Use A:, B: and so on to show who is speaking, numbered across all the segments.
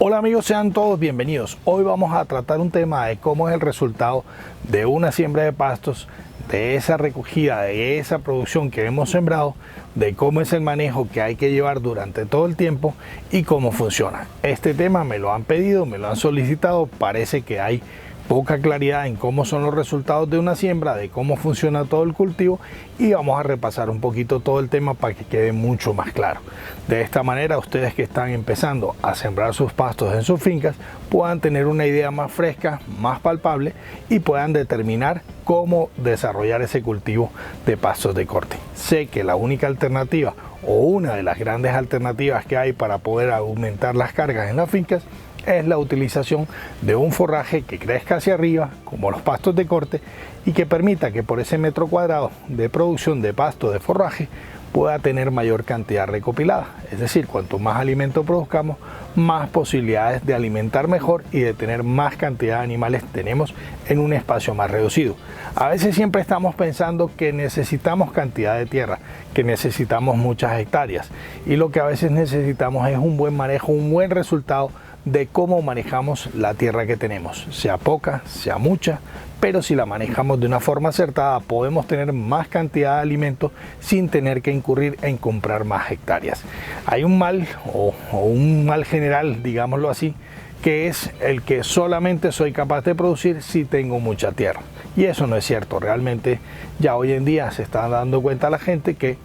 A: Hola amigos, sean todos bienvenidos. Hoy vamos a tratar un tema de cómo es el resultado de una siembra de pastos, de esa recogida, de esa producción que hemos sembrado, de cómo es el manejo que hay que llevar durante todo el tiempo y cómo funciona. Este tema me lo han pedido, me lo han solicitado, parece que hay poca claridad en cómo son los resultados de una siembra, de cómo funciona todo el cultivo, y vamos a repasar un poquito todo el tema para que quede mucho más claro. De esta manera, ustedes que están empezando a sembrar sus pastos en sus fincas puedan tener una idea más fresca, más palpable, y puedan determinar cómo desarrollar ese cultivo de pastos de corte. Sé que la única alternativa o una de las grandes alternativas que hay para poder aumentar las cargas en las fincas es la utilización de un forraje que crezca hacia arriba, como los pastos de corte, y que permita que por ese metro cuadrado de producción de pasto de forraje pueda tener mayor cantidad recopilada. Es decir, cuanto más alimento produzcamos, más posibilidades de alimentar mejor y de tener más cantidad de animales tenemos en un espacio más reducido. A veces siempre estamos pensando que necesitamos cantidad de tierra, que necesitamos muchas hectáreas, y lo que a veces necesitamos es un buen manejo, un buen resultado de cómo manejamos la tierra que tenemos, sea poca, sea mucha, pero si la manejamos de una forma acertada podemos tener más cantidad de alimento sin tener que incurrir en comprar más hectáreas. Hay un mal o un mal general, digámoslo así, que es el que solamente soy capaz de producir si tengo mucha tierra, y eso no es cierto. Realmente ya hoy en día se está dando cuenta la gente que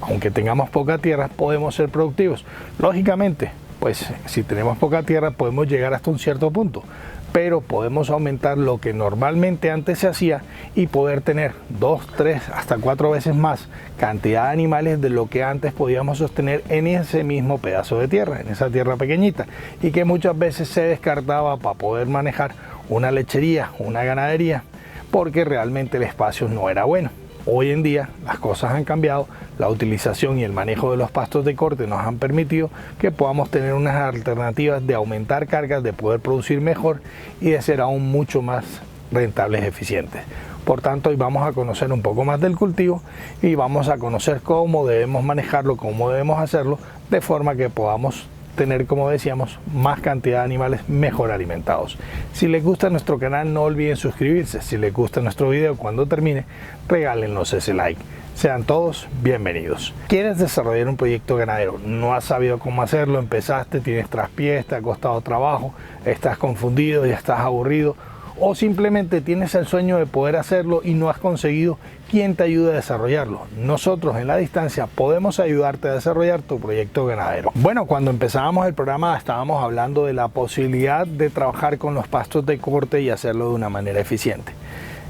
A: aunque tengamos poca tierra podemos ser productivos. Lógicamente, pues si tenemos poca tierra podemos llegar hasta un cierto punto, pero podemos aumentar lo que normalmente antes se hacía y poder tener 2, 3, hasta 4 veces más cantidad de animales de lo que antes podíamos sostener en ese mismo pedazo de tierra, en esa tierra pequeñita, y que muchas veces se descartaba para poder manejar una lechería, una ganadería, porque realmente el espacio no era bueno. Hoy en día las cosas han cambiado, la utilización y el manejo de los pastos de corte nos han permitido que podamos tener unas alternativas de aumentar cargas, de poder producir mejor y de ser aún mucho más rentables y eficientes. Por tanto, hoy vamos a conocer un poco más del cultivo y vamos a conocer cómo debemos manejarlo, cómo debemos hacerlo, de forma que podamos tener, como decíamos, más cantidad de animales mejor alimentados. Si les gusta nuestro canal, no olviden suscribirse. Si les gusta nuestro video, cuando termine, regálenos ese like. Sean todos bienvenidos. ¿Quieres desarrollar un proyecto ganadero? ¿No has sabido cómo hacerlo? Empezaste, tienes traspiés, te ha costado trabajo, estás confundido, ya estás aburrido, o simplemente tienes el sueño de poder hacerlo y no has conseguido quien te ayude a desarrollarlo. Nosotros en La Distancia podemos ayudarte a desarrollar tu proyecto ganadero. Bueno, cuando empezábamos el programa estábamos hablando de la posibilidad de trabajar con los pastos de corte y hacerlo de una manera eficiente.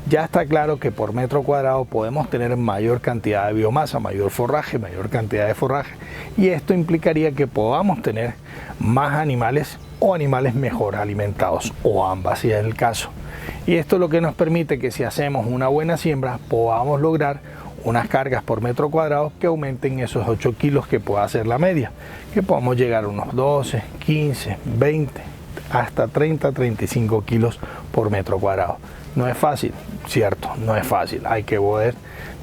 A: Ya está claro que por metro cuadrado podemos tener mayor cantidad de biomasa, mayor forraje, mayor cantidad de forraje, y esto implicaría que podamos tener más animales o animales mejor alimentados, o ambas si es el caso. Y esto es lo que nos permite que si hacemos una buena siembra podamos lograr unas cargas por metro cuadrado que aumenten esos 8 kilos que pueda ser la media, que podamos llegar a unos 12, 15, 20, hasta 30, 35 kilos por metro cuadrado. No es fácil, cierto, no es fácil. Hay que poder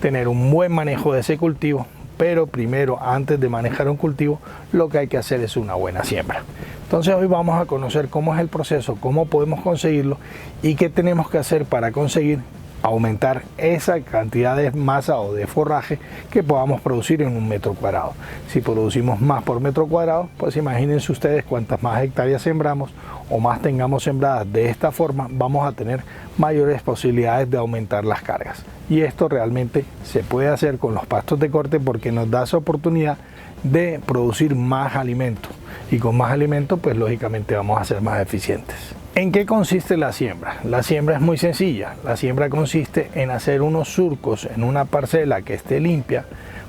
A: tener un buen manejo de ese cultivo, pero primero, antes de manejar un cultivo, lo que hay que hacer es una buena siembra. Entonces hoy vamos a conocer cómo es el proceso, cómo podemos conseguirlo y qué tenemos que hacer para conseguir aumentar esa cantidad de masa o de forraje que podamos producir en un metro cuadrado. Si producimos más por metro cuadrado, pues imagínense ustedes cuantas más hectáreas sembramos o más tengamos sembradas de esta forma, vamos a tener mayores posibilidades de aumentar las cargas. Y esto realmente se puede hacer con los pastos de corte porque nos da esa oportunidad de producir más alimento, y con más alimento pues lógicamente vamos a ser más eficientes. ¿En qué consiste la siembra? La siembra es muy sencilla. La siembra consiste en hacer unos surcos en una parcela que esté limpia,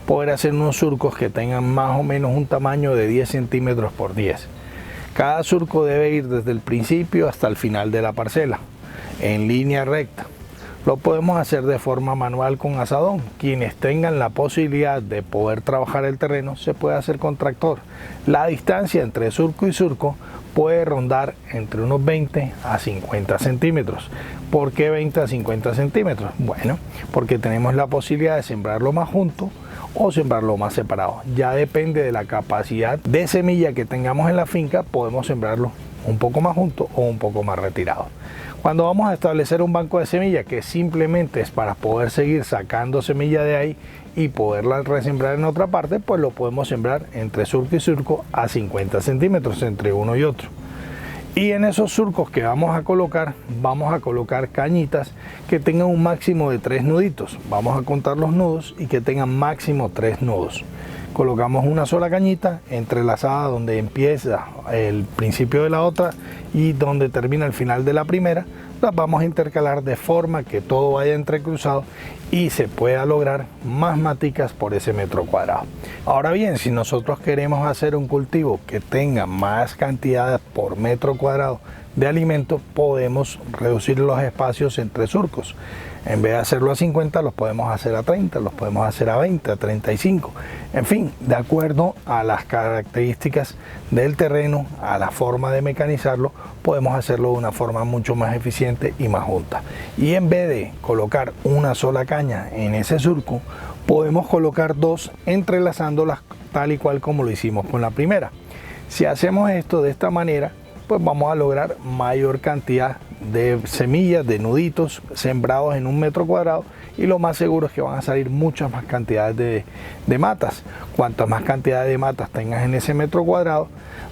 A: poder hacer unos surcos que tengan más o menos un tamaño de 10 centímetros por 10. Cada surco debe ir desde el principio hasta el final de la parcela, en línea recta. Lo podemos hacer de forma manual con azadón. Quienes tengan la posibilidad de poder trabajar el terreno, se puede hacer con tractor. La distancia entre surco y surco puede rondar entre unos 20 a 50 centímetros. ¿Por qué 20 a 50 centímetros? Bueno, porque tenemos la posibilidad de sembrarlo más junto o sembrarlo más separado. Ya depende de la capacidad de semilla que tengamos en la finca, podemos sembrarlo un poco más junto o un poco más retirado. Cuando vamos a establecer un banco de semilla, que simplemente es para poder seguir sacando semilla de ahí y poderla resembrar en otra parte, pues lo podemos sembrar entre surco y surco a 50 centímetros entre uno y otro. Y en esos surcos que vamos a colocar cañitas que tengan un máximo de 3 nuditos. Vamos a contar los nudos y que tengan máximo 3 nudos. Colocamos una sola cañita entrelazada donde empieza el principio de la otra y donde termina el final de la primera. Las vamos a intercalar de forma que todo vaya entrecruzado y se pueda lograr más maticas por ese metro cuadrado. Ahora bien, si nosotros queremos hacer un cultivo que tenga más cantidad por metro cuadrado de alimento, podemos reducir los espacios entre surcos. En vez de hacerlo a 50, los podemos hacer a 30, los podemos hacer a 20, a 35. En fin, de acuerdo a las características del terreno, a la forma de mecanizarlo, podemos hacerlo de una forma mucho más eficiente y más junta. Y en vez de colocar una sola caña en ese surco, podemos colocar dos entrelazándolas tal y cual como lo hicimos con la primera. Si hacemos esto de esta manera, pues vamos a lograr mayor cantidad de semillas, de nuditos sembrados en un metro cuadrado, y lo más seguro es que van a salir muchas más cantidades de matas. Cuantas más cantidad de matas tengas en ese metro cuadrado,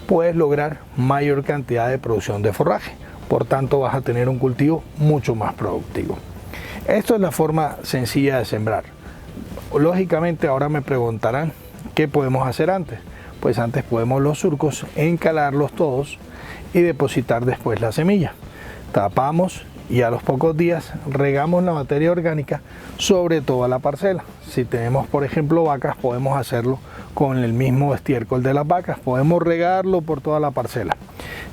A: puedes lograr mayor cantidad de producción de forraje. Por tanto, vas a tener un cultivo mucho más productivo. Esto es la forma sencilla de sembrar. Lógicamente ahora me preguntarán qué podemos hacer antes. Pues antes podemos los surcos encalarlos todos y depositar después la semilla. Tapamos y a los pocos días regamos la materia orgánica sobre toda la parcela. Si tenemos por ejemplo vacas, podemos hacerlo con el mismo estiércol de las vacas, podemos regarlo por toda la parcela.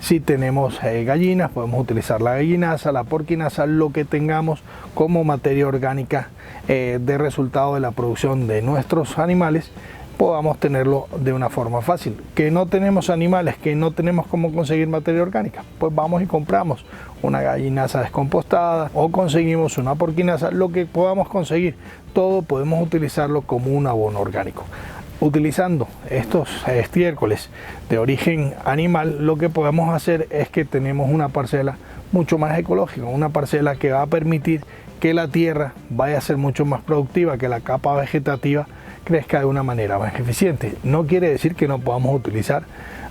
A: Si tenemos gallinas, podemos utilizar la gallinaza, la porquinaza, lo que tengamos como materia orgánica de resultado de la producción de nuestros animales, podamos tenerlo de una forma fácil. Que no tenemos animales, que no tenemos cómo conseguir materia orgánica, pues vamos y compramos una gallinaza descompostada o conseguimos una porquinaza, lo que podamos conseguir, todo podemos utilizarlo como un abono orgánico. Utilizando estos estiércoles de origen animal, lo que podemos hacer es que tenemos una parcela mucho más ecológica, una parcela que va a permitir que la tierra vaya a ser mucho más productiva, que la capa vegetativa crezca de una manera más eficiente. No quiere decir que no podamos utilizar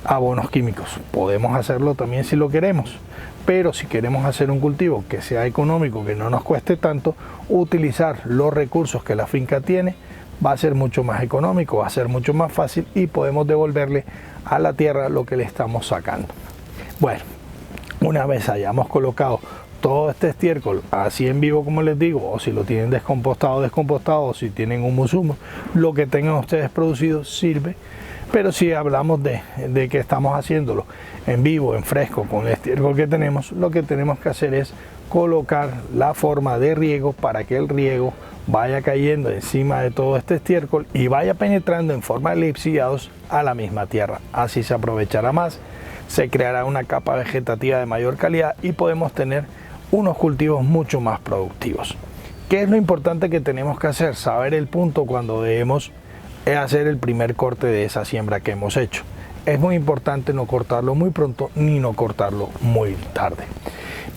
A: abonos químicos, podemos hacerlo también si lo queremos, pero si queremos hacer un cultivo que sea económico, que no nos cueste tanto, utilizar los recursos que la finca tiene va a ser mucho más económico, va a ser mucho más fácil y podemos devolverle a la tierra lo que le estamos sacando. Bueno, una vez hayamos colocado todo este estiércol así en vivo como les digo, o si lo tienen descompostado, o si tienen humus, lo que tengan ustedes producido sirve. Pero si hablamos de que estamos haciéndolo en vivo, en fresco, con el estiércol que tenemos, lo que tenemos que hacer es colocar la forma de riego para que el riego vaya cayendo encima de todo este estiércol y vaya penetrando en forma de elipsillados a la misma tierra. Así se aprovechará más, se creará una capa vegetativa de mayor calidad y podemos tener unos cultivos mucho más productivos. ¿Qué es lo importante que tenemos que hacer? Saber el punto cuando debemos hacer el primer corte de esa siembra que hemos hecho. Es muy importante no cortarlo muy pronto ni no cortarlo muy tarde.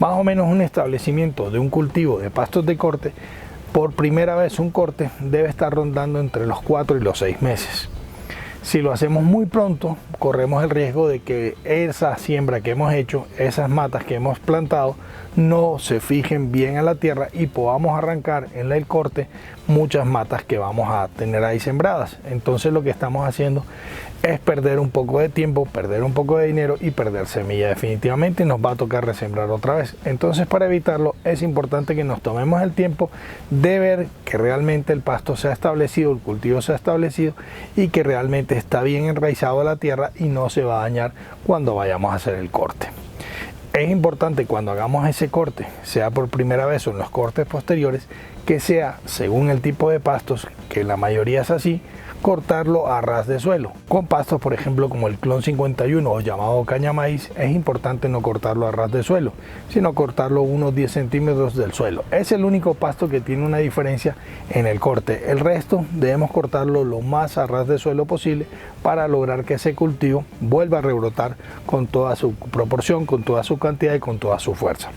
A: Más o menos un establecimiento de un cultivo de pastos de corte, por primera vez un corte debe estar rondando entre los 4 y los 6 meses. Si lo hacemos muy pronto, corremos el riesgo de que esa siembra que hemos hecho, esas matas que hemos plantado, no se fijen bien a la tierra y podamos arrancar en el corte muchas matas que vamos a tener ahí sembradas. Entonces lo que estamos haciendo es perder un poco de tiempo, perder un poco de dinero y perder semilla definitivamente, y nos va a tocar resembrar otra vez. Entonces, para evitarlo es importante que nos tomemos el tiempo de ver que realmente el pasto se ha establecido, el cultivo se ha establecido y que realmente está bien enraizado a la tierra y no se va a dañar cuando vayamos a hacer el corte. Es importante cuando hagamos ese corte, sea por primera vez o en los cortes posteriores, que sea según el tipo de pastos, que la mayoría es así, cortarlo a ras de suelo. Con pastos, por ejemplo, como el clon 51 o llamado caña maíz, es importante no cortarlo a ras de suelo, sino cortarlo unos 10 centímetros del suelo. Es el único pasto que tiene una diferencia en el corte. El resto debemos cortarlo lo más a ras de suelo posible para lograr que ese cultivo vuelva a rebrotar con toda su proporción, con toda su cantidad y con toda su fuerza.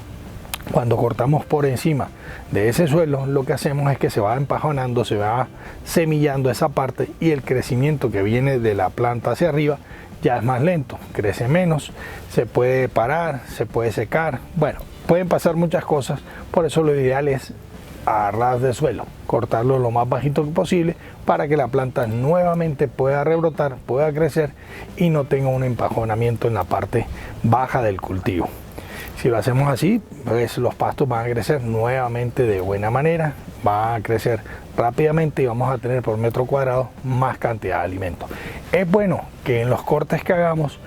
A: Cuando cortamos por encima de ese suelo, lo que hacemos es que se va empajonando, se va semillando esa parte y el crecimiento que viene de la planta hacia arriba ya es más lento, crece menos, se puede parar, se puede secar, bueno, pueden pasar muchas cosas, por eso lo ideal es a ras de suelo, cortarlo lo más bajito posible para que la planta nuevamente pueda rebrotar, pueda crecer y no tenga un empajonamiento en la parte baja del cultivo. Si lo hacemos así, pues los pastos van a crecer nuevamente de buena manera, van a crecer rápidamente y vamos a tener por metro cuadrado más cantidad de alimento. Es bueno que en los cortes que hagamos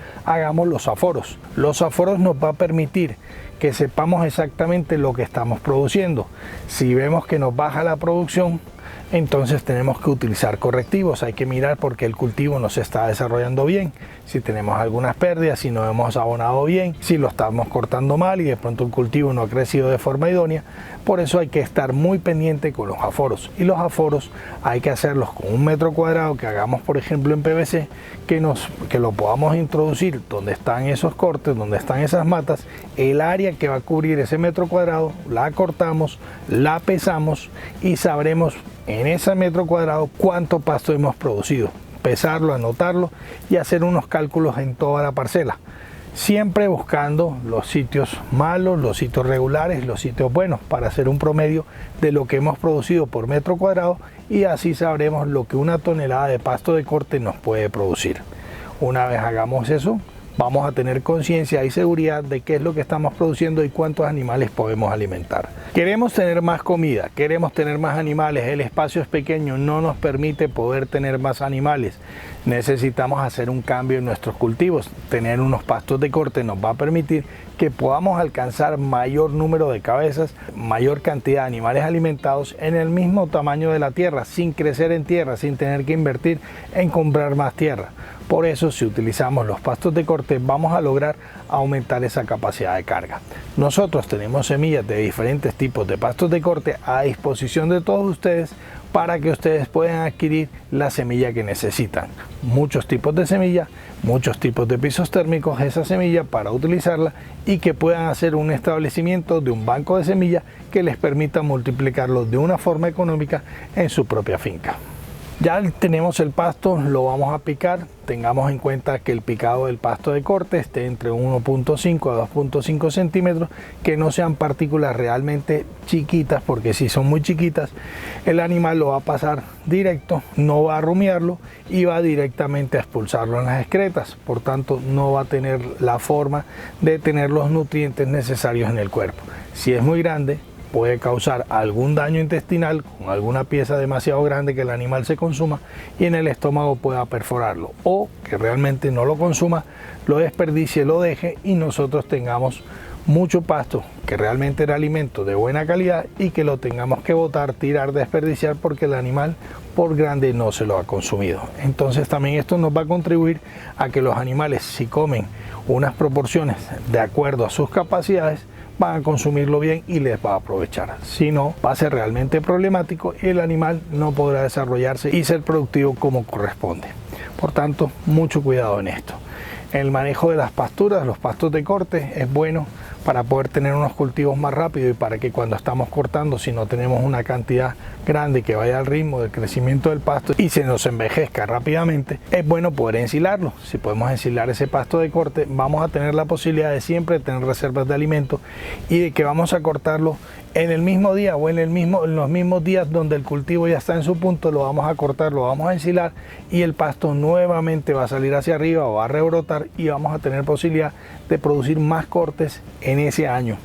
A: los aforos. Los aforos nos va a permitir que sepamos exactamente lo que estamos produciendo. Si vemos que nos baja la producción, entonces tenemos que utilizar correctivos, hay que mirar porque el cultivo no se está desarrollando bien, si tenemos algunas pérdidas, si no hemos abonado bien, si lo estamos cortando mal y de pronto el cultivo no ha crecido de forma idónea. Por eso hay que estar muy pendiente con los aforos, y los aforos hay que hacerlos con un metro cuadrado que hagamos, por ejemplo, en PVC, que lo podamos introducir donde están esos cortes, donde están esas matas, el área que va a cubrir ese metro cuadrado, la cortamos, la pesamos y sabremos en ese metro cuadrado cuánto pasto hemos producido, pesarlo, anotarlo y hacer unos cálculos en toda la parcela, siempre buscando los sitios malos, los sitios regulares, los sitios buenos, para hacer un promedio de lo que hemos producido por metro cuadrado, y así sabremos lo que una tonelada de pasto de corte nos puede producir. Una vez hagamos eso, vamos a tener conciencia y seguridad de qué es lo que estamos produciendo y cuántos animales podemos alimentar. Queremos tener más comida, queremos tener más animales, el espacio es pequeño, no nos permite poder tener más animales. Necesitamos hacer un cambio en nuestros cultivos. Tener unos pastos de corte nos va a permitir que podamos alcanzar mayor número de cabezas, mayor cantidad de animales alimentados en el mismo tamaño de la tierra, sin crecer en tierra, sin tener que invertir en comprar más tierra. Por eso, si utilizamos los pastos de corte, vamos a lograr aumentar esa capacidad de carga. Nosotros tenemos semillas de diferentes tipos de pastos de corte a disposición de todos ustedes para que ustedes puedan adquirir la semilla que necesitan. Muchos tipos de semilla, muchos tipos de pisos térmicos, esa semilla para utilizarla y que puedan hacer un establecimiento de un banco de semillas que les permita multiplicarlo de una forma económica en su propia finca. Ya tenemos el pasto, lo vamos a picar. Tengamos en cuenta que el picado del pasto de corte esté entre 1.5 a 2.5 centímetros, que no sean partículas realmente chiquitas, porque si son muy chiquitas el animal lo va a pasar directo, no va a rumiarlo y va directamente a expulsarlo en las excretas, por tanto no va a tener la forma de tener los nutrientes necesarios en el cuerpo. Si es muy grande, puede causar algún daño intestinal con alguna pieza demasiado grande que el animal se consuma y en el estómago pueda perforarlo, o que realmente no lo consuma, lo desperdicie, lo deje y nosotros tengamos mucho pasto que realmente era alimento de buena calidad y que lo tengamos que botar, tirar, desperdiciar porque el animal por grande no se lo ha consumido. Entonces también esto nos va a contribuir a que los animales, si comen unas proporciones de acuerdo a sus capacidades, van a consumirlo bien y les va a aprovechar. Si no, va a ser realmente problemático y el animal no podrá desarrollarse y ser productivo como corresponde. Por tanto, mucho cuidado en esto. El manejo de las pasturas, los pastos de corte, es bueno para poder tener unos cultivos más rápidos y para que cuando estamos cortando, si no tenemos una cantidad grande que vaya al ritmo del crecimiento del pasto y se nos envejezca rápidamente, es bueno poder ensilarlo. Si podemos ensilar ese pasto de corte, vamos a tener la posibilidad de siempre tener reservas de alimento y de que vamos a cortarlo en el mismo día o en los mismos días donde el cultivo ya está en su punto, lo vamos a cortar, lo vamos a ensilar y el pasto nuevamente va a salir hacia arriba o va a rebrotar y vamos a tener posibilidad de producir más cortes en ese año.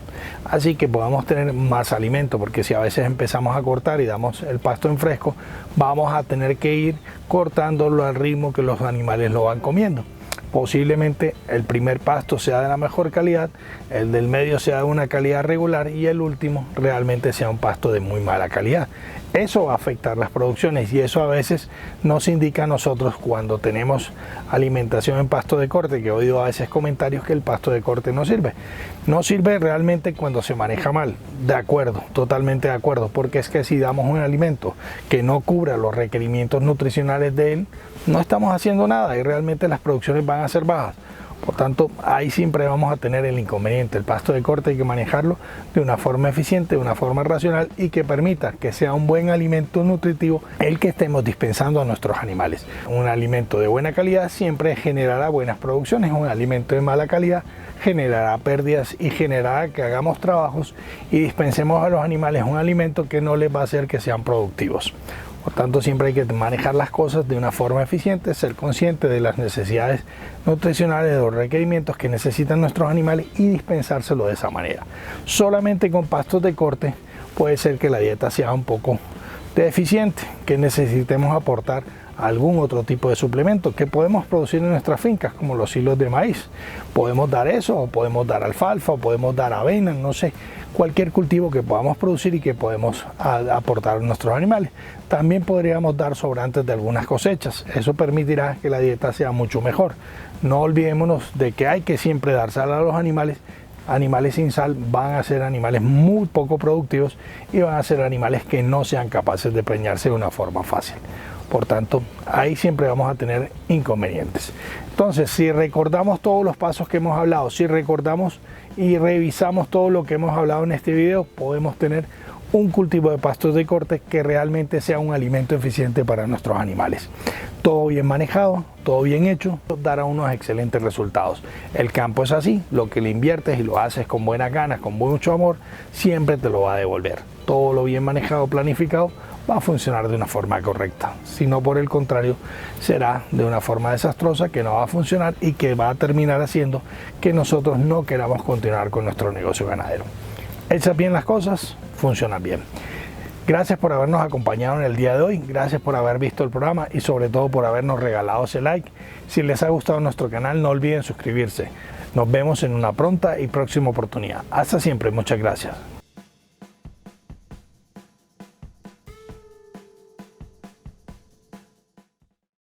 A: Así que podamos tener más alimento, porque si a veces empezamos a cortar y damos el pasto en fresco, vamos a tener que ir cortándolo al ritmo que los animales lo van comiendo. posiblemente el primer pasto sea de la mejor calidad, el del medio sea de una calidad regular y el último realmente sea un pasto de muy mala calidad. Eso va a afectar las producciones y eso a veces nos indica a nosotros cuando tenemos alimentación en pasto de corte, que he oído a veces comentarios que el pasto de corte no sirve. No sirve realmente cuando se maneja mal, de acuerdo, totalmente de acuerdo, porque es que si damos un alimento que no cubra los requerimientos nutricionales de él, no estamos haciendo nada y realmente las producciones van a ser bajas. Por tanto, ahí siempre vamos a tener el inconveniente. El pasto de corte hay que manejarlo de una forma eficiente, de una forma racional y que permita que sea un buen alimento nutritivo el que estemos dispensando a nuestros animales. Un alimento de buena calidad siempre generará buenas producciones, un alimento de mala calidad generará pérdidas y generará que hagamos trabajos y dispensemos a los animales un alimento que no les va a hacer que sean productivos. Por tanto, siempre hay que manejar las cosas de una forma eficiente, ser consciente de las necesidades nutricionales, de los requerimientos que necesitan nuestros animales y dispensárselo de esa manera. Solamente con pastos de corte puede ser que la dieta sea un poco deficiente, que necesitemos aportar algún otro tipo de suplemento que podemos producir en nuestras fincas, como los hilos de maíz. Podemos dar eso, o podemos dar alfalfa, o podemos dar avena, no sé, cualquier cultivo que podamos producir y que podemos aportar a nuestros animales. También podríamos dar sobrantes de algunas cosechas, eso permitirá que la dieta sea mucho mejor. No olvidémonos de que hay que siempre dar sal a los animales. Animales sin sal van a ser animales muy poco productivos y van a ser animales que no sean capaces de preñarse de una forma fácil. Por tanto, ahí siempre vamos a tener inconvenientes. Entonces, si recordamos todos los pasos que hemos hablado, si recordamos y revisamos todo lo que hemos hablado en este video, podemos tener un cultivo de pastos de corte que realmente sea un alimento eficiente para nuestros animales. Todo bien manejado, todo bien hecho, dará unos excelentes resultados. El campo es así, lo que le inviertes y lo haces con buenas ganas, con mucho amor, siempre te lo va a devolver. Todo lo bien manejado, planificado, va a funcionar de una forma correcta. Si no, por el contrario, será de una forma desastrosa que no va a funcionar y que va a terminar haciendo que nosotros no queramos continuar con nuestro negocio ganadero. Hechas bien las cosas, funcionan bien. Gracias por habernos acompañado en el día de hoy, gracias por haber visto el programa y sobre todo por habernos regalado ese like. Si les ha gustado nuestro canal, no olviden suscribirse. Nos vemos en una pronta y próxima oportunidad. Hasta siempre, muchas gracias.